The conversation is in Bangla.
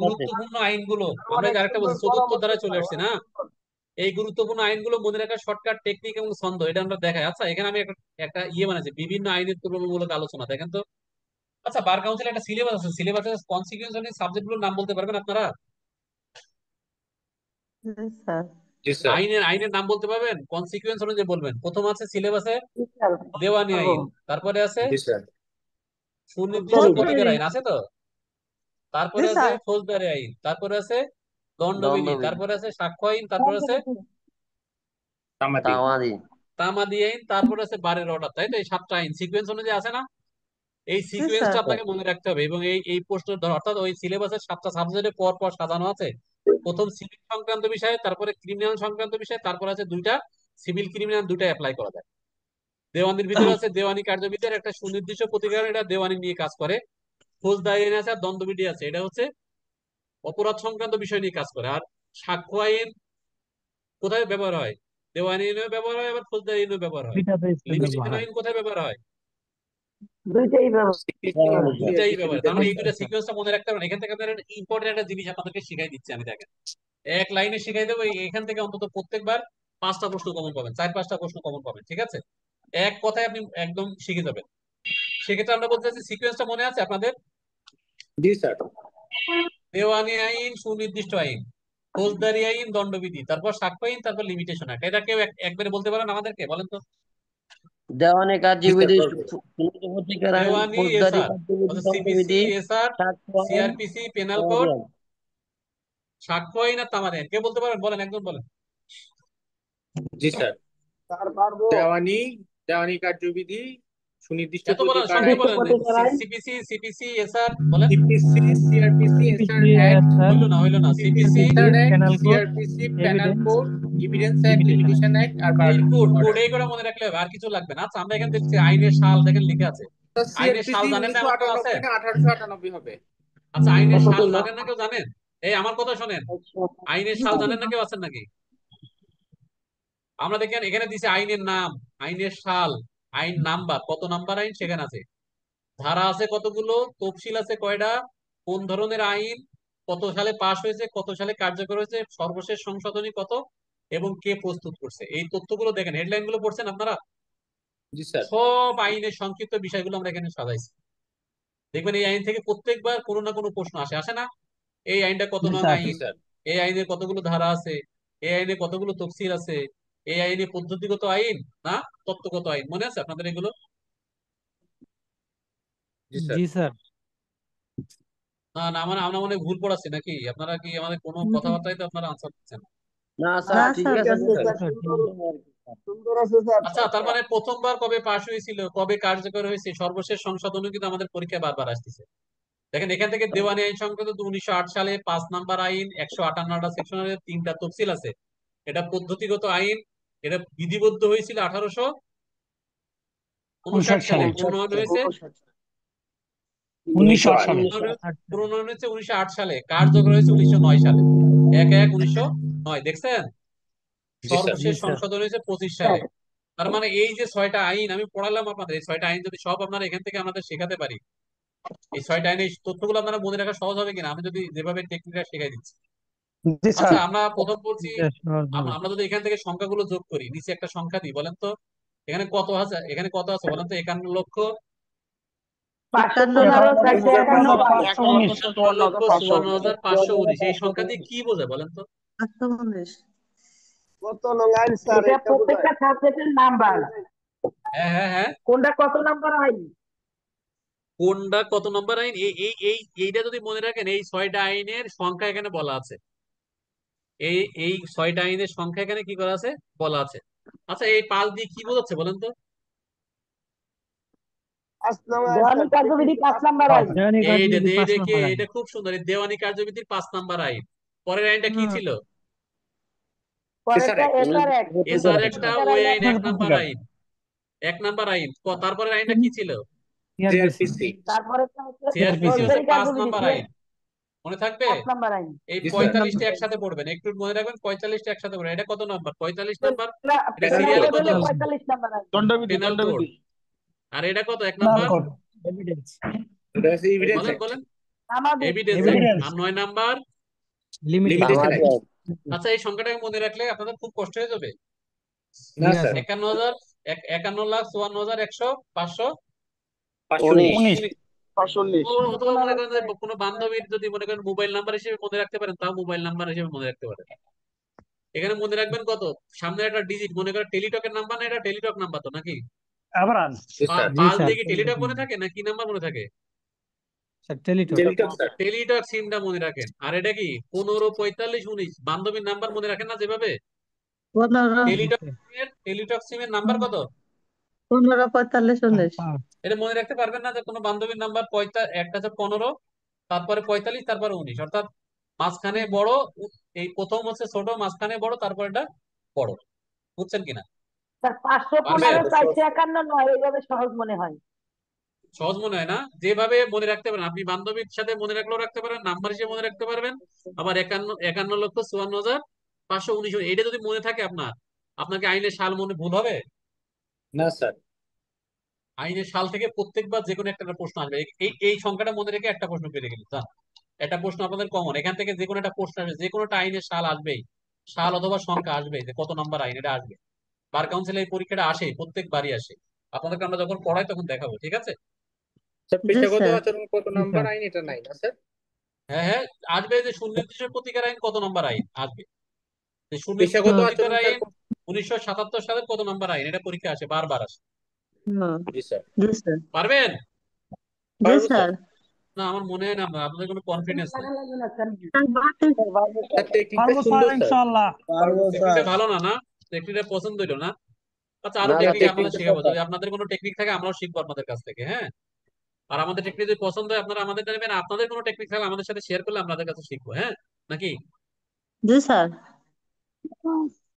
গুরুত্বপূর্ণ আইনগুলো আমরা আরেকটা বলছি, চতুর্থ ধারায় চলে আসছে না। এই গুরুত্বপূর্ণ আইনগুলো মনে রাখার শর্টকাট টেকনিক এবং ছন্দ এটা আমরা দেখাই। আচ্ছা এখানে আমি একটা বানাচ্ছি, বিভিন্ন আইনের তুলনামূলক আলোচনা, দেখেন তো। আচ্ছা বার কাউন্সিল একটা সিলেবাস আছে, সিলেবাসে কনসিকুয়েন্স সাবজেক্ট গুলোর নাম বলতে পারবেন আপনারা? স্যার। জি স্যার। আইনের নাম বলতে পারবেন, কনসিকুয়েন্স অনুযায়ী বলবেন। প্রথম আছে সিলেবাসে স্যার দেওয়ানি পারবো। আইন, তারপরে আছে জি স্যার। সুনির্দিষ্ট ফৌজদারি। প্রতিকার আইন আছে তো, তারপরে জি আছে স্যার। ফৌজদারি আইন, তারপরে আছে দণ্ডবিধি, দণ্ডবিধি। তারপরে আছে সাক্ষ্য আইন, তারপরে আছে তামাদি। তামাদি। তামাদি আইন, তারপরে আছে বারের অর্ডার। তাই তো, এই সাতটা আইন সিকোয়েন্স অনুযায়ী আছে না? এই জি স্যার। সিকোয়েন্সটা আপনাকে মনে রাখতে হবে। এবং এই প্রশ্নের অর্থাৎ ওই সিলেবাসের সাতটা সাবজেক্টে পর পর সাজানো আছে। প্রথম সিভিল সংক্রান্ত বিষয়, তারপরে ক্রিমিনাল সংক্রান্ত বিষয়, তারপর আছে দুইটা সিভিল ক্রিমিনাল, দুইটা অ্যাপ্লাই করা যায়। দেওয়ানির ভিতরে আছে দেওয়ানি কার্যবিধির একটা সুনির্দিষ্ট প্রতিকার, এটা দেওয়ানি নিয়ে কাজ করে। ফৌজদারি আইন আছে আর দণ্ডবিধি আছে, এটা হচ্ছে অপরাধ সংক্রান্ত বিষয় নিয়ে কাজ করে। আর সাক্ষ্য আইন কোথায় ব্যবহার হয়? দেওয়ানি আইনেও ব্যবহার হয়, আবার ফৌজদারি আইনেও ব্যবহার হয়। লিমিটেশন আইন কোথায় ব্যবহার হয়? দুইটাই ব্যবহার। দুইটাই ব্যবহার। তার মানে এই দুইটা সিকোয়েন্সটা মনে রাখতে হবে। এখান থেকে আপনার ইম্পর্টেন্ট একটা জিনিস আপনাদেরকে শিখাই দিচ্ছি আমি, দেখেন। এক লাইনে শিখাই দেবো, এখান থেকে অন্তত প্রত্যেকবার 5টা প্রশ্ন কমন পাবেন, 4-5টা প্রশ্ন কমন পাবেন, ঠিক আছে? এক কথায় আপনি একদম শিখে যাবেন। সেক্ষেত্রে আমরা বলতে চাচ্ছি, সিকোয়েন্সটা মনে আছে আপনাদের? জি স্যার। দেওয়ানি আইন সুনির্দিষ্ট আইন, ফৌজদারি আইন দণ্ডবিধি, তারপর সাক্ষ্য আইন, তারপর লিমিটেশন অ্যাক্ট। এটা কেউ একবারে বলতে পারেন আমাদেরকে, বলেন তো? দেওয়ানি জি স্যার কার্যবিধি, পারবো। প্রতিকার আইন, দেওয়ানি ফৌজদারি এসআর, কার্যবিধি, সিপিসি দণ্ডবিধি, এসআর, সাক্ষ্য আইন, সিআরপিসি পেনাল তামাদি কোড, আইন। সাক্ষ্য আইন আর তামাদি আইন। কে বলতে পারেন? বলেন, একজন বলেন। জি স্যার। স্যার পারবো। দেওয়ানি, দেওয়ানি কার্যবিধি, সুনির্দিষ্ট এত বলেন, প্রতিকার সংক্ষেপে আইন, নির্দিষ্ট বলেন। প্রতিকার আইন। সিপিসি এসআর বলেন। সিপিসি, সিআরপিসি, এসআর অ্যাক্ট, হইলো না CPC, CPC. SR act, CRPC, penal code, evidence act, limitation act আর বার কোড অর্ডার। এই করে মনে রাখলে হবে, আর কিছু লাগবে না। আচ্ছা আমরা এখানে দেখছি আইনের সাল, দেখেন লিখে আছে। আইনের সাল সিআরপিসি জানেন না এমন কেউ আছে? 1998 না 1898 হবে? আচ্ছা আইনের সাল কতগুলো? জানেন না কেউ? জানেন? এই আমার কথা শোনেন, আইনের সাল জানেন না কেউ? আছেন নাকি? আমরা দেখেন এখানে দিছে আইনের নাম, আইনের সাল, আইন নাম্বার, কত নাম্বার আইন সেখানে আছে, ধারা আছে কতগুলো, তফসিল আছে কয়টা, কোন ধরনের আইন, কত সালে পাশ হয়েছে, কত সালে কার্যকর হয়েছে, সর্বশেষ সংশোধনী কত, এবং কে প্রস্তুত করছে। এই তথ্যগুলো দেখেন, হেডলাইন গুলো পড়ছেন আপনারা? জি স্যার। সব আইনের সংক্ষিপ্ত বিষয়গুলো আমরা এখানে সাজাইছি। দেখবেন এই আইন থেকে প্রত্যেকবার কোনো না কোনো প্রশ্ন আসে, আসে না? এই আইনটা কত নং জি আইন, স্যার। এই আইনের কতগুলো ধারা আছে, এই আইনে কতগুলো তফসিল আছে, এই আইনে পদ্ধতিগত আইন না তত্ত্বগত আইন, মনে আছে আপনাদের এগুলো? জি স্যার। জি স্যার। না না, আমরা মনে হয় ভুল পড়াচ্ছি নাকি? আপনারা কি আমাদের কোনো কথাবার্তায় তো আপনারা আনসার দিচ্ছেন না। না না স্যার ঠিক স্যার, আছে ঠিক স্যার। আছে, ঠিক আছে। সুন্দর আছে স্যার। আচ্ছা তার মানে প্রথমবার কবে পাশ হয়েছিল, কবে কার্যকর হয়েছে, সর্বশেষ সংশোধনী কিন্তু আমাদের পরীক্ষায় বারবার আসতেছে। দেখেন এখান থেকে দেওয়ানি আইন সংক্রান্ত 1908 সালে 5 নাম্বার আইন, 158টা সেকশনের 3টা তফসিল আছে। এটা পদ্ধতিগত আইন, এটা বিধিবদ্ধ হয়েছিল 1859 সালে, প্রণয়ন হয়েছে 1908 সালে। প্রণয়ন হয়েছে 1908 সালে, কার্যকর হয়েছে 1909 সালে। 1/1/1909, দেখছেন? জি স্যার। জি সর্বশেষ স্যার। সংশোধন হয়েছে 25 সালে। তার মানে এই যে 6টা আইন আমি পড়ালাম আপনাদের, এই 6টা আইন যদি সব আপনারা এখান থেকে আমাদের শেখাতে পারি, এই 6টা আইনের তথ্যগুলো আপনারা মনে রাখা সহজ হবে কিনা, আমি যদি যেভাবে টেকনিকটা শেখাই দিচ্ছি। জি আচ্ছা স্যার। আমরা প্রথম বলছি, জি স্যার, সহজ হবে। আমরা যদি এখান থেকে সংখ্যাগুলো যোগ করি, নিচে একটা সংখ্যা দিই, বলেন তো এখানে কত আছে, এখানে কত আছে বলেন তো? 51,55,519 এই সংখ্যা দিয়ে কি বোঝায় বলেন তো? কত নং আইন স্যার? এটা প্রত্যেকটা সাবজেক্টের নাম্বার। হ্যাঁ হ্যাঁ হ্যাঁ, কোনটা কত নাম্বার আইন? কোনটা কত নম্বর আইন, এইটা যদি মনে রাখেন, এই 6টা আইনের সংখ্যা এখানে বলা আছে। এই এই 6টা আইনের সংখ্যা এখানে কি করা আছে, বলা আছে। আচ্ছা এই 5 দিয়ে কি বোঝাচ্ছে বলেন তো? দেওয়ানি কার্যবিধি 5 নাম্বার আইন। দেওয়ানি কার্যবিধি এই 5 দেখে নম্বর আইন। এটা খুব সুন্দর, এই দেওয়ানি কার্যবিধির 5 নাম্বার আইন। পরের আইনটা কি ছিল? পরেরটা এসআর এক। এসআর একটা, ওই আইন প্রতিকার 1 নাম্বার প্রতিকার। আইন, 1 নাম্বার আইন। তারপরের আইনটা কি ছিল? সিআরপিসি। সিআরপিসি। তারপরেরটা হচ্ছে সিআরপিসি হচ্ছে ফৌজদারি পাঁচ কার্যবিধি নাম্বার আইন, মনে থাকবে? 5 নাম্বার আইন। এই জি স্যার। 45টা একসাথে পড়বেন, একটু মনে রাখবেন, 45টা একসাথে পড়বেন। এটা কত নাম্বার? 45 নাম্বার। এটা পেনাল সিরিয়ালে কোড কত? হলো 45 নাম্বার আইন। দণ্ডবিধি, পেনাল কোড। দণ্ডবিধি। আর এটা কত 1 নাম্বার? এভিডেন্স। এটা হচ্ছে এভিডেন্স বলেন অ্যাক্ট। বলেন। সামাজিক এভিডেন্স Evidence. আর 9 নাম্বার লিমিটেশন লিমিটেশন সামাজিক। আচ্ছা এই সংখ্যাটাকে মনে রাখলে আপনাদের খুব কষ্ট হয়ে যাবে। না ঠিক স্যার, আছে 51,54,100 500 519। 19 519 অথবা মনে করেন যে কোনো বান্ধবীর যদি মনে করেন মোবাইল নাম্বার হিসেবে মনে রাখতে পারেন তাও মোবাইল নাম্বার হিসেবে মনে রাখতে পারেন। এখানে মনে রাখবেন কত সামনে একটা ডিজিট মনে করেন টেলিটকের নাম্বার না, এটা টেলিটক নাম্বার তো নাকি আবরান জি স্যার, জি 5 স্যার দিয়ে কি টেলিটক মনে থাকে না কি নাম্বার মনে থাকে? Sir Teletalk Teletalk sir. Teletalk সিমটা মনে রাখেন। আর এটা কি 15 45 19 বান্ধবীর নাম্বার মনে রাখেন না যেভাবে 15 টেলিটক সিমের নাম্বার কত 15 45 19 এটা মনে রাখতে পারবেন না যে কোনো বান্ধবীর নাম্বার একটা হচ্ছে 15 তারপরে 45 তারপরে 19 অর্থাৎ মাঝখানে বড় এই প্রথম হচ্ছে ছোট মাঝখানে বড় তারপর এটা বড়। বুঝছেন কিনা? স্যার 515 451 নয় এইভাবে সহজ মনে হয়। সহজ মনে হয় না? যেভাবে মনে রাখতে পারেন আপনি বান্ধবীর সাথে মনে রাখলেও রাখতে পারেন, নাম্বার হিসেবে মনে রাখতে পারবেন। আবার 51,54,519 এটা যদি মনে থাকে আপনার, আপনাকে আইনের সাল মনে ভুল হবে? না স্যার, আইনের সাল থেকে প্রত্যেকবার যে কোনো একটা প্রশ্ন আসবে। এই সংখ্যাটা মনে রেখে একটা প্রশ্ন পেরে গেল জান। একটা প্রশ্ন আপনাদের কমন, এখান থেকে যে কোনো একটা প্রশ্ন আসবে, যে কোনো একটা আইনের সাল আসবেই, সাল অথবা সংখ্যা আসবে যে কত নাম্বার আইন এটা আসবে। বার কাউন্সিলে এই পরীক্ষাটা আসে, প্রত্যেকবারই আসে। আপনাদেরকে আমরা যখন পড়াই তখন দেখাবো, ঠিক আছে? স্যার পেশাগত স্যার। আচরণ কত নাম্বার আইন এটা নাই না স্যার? হ্যাঁ হ্যাঁ, আসবে যে সুনির্দিষ্ট প্রতিকার আইন কত নম্বর আইন আসবে, যে সুনির্দিষ্ট পেশাগত প্রতিকার আচরণ স্যার আইন 1977 সালের কত নম্বর আইন, এটা পরীক্ষা আসে, বারবার আসে। জি স্যার, জি স্যার। পারবেন? পারবো স্যার। না আমার মনে হয় না আপনাদের কোনো কনফিডেন্স নেই। স্যার টেকনিকটা পারবো স্যার সুন্দর স্যার। ইনশাআল্লাহ টেকনিকটা ভালো না না? টেকনিকটা পছন্দ হইলো না? আচ্ছা আরো না না, টেকনিক আপনাদের টেকনিকটা শেখাবো, যদি আপনাদের কোনো টেকনিক থাকে আমরাও শিখবো আপনাদের কাছ থেকে, হ্যাঁ? আর আমাদের টেকনিক যদি পছন্দ হয় আপনারা আমাদের নেবেন, আপনাদের কোনো টেকনিক থাকলে আমাদের সাথে শেয়ার করলে আমাদের কাছে শিখবো, হ্যাঁ নাকি? জি স্যার।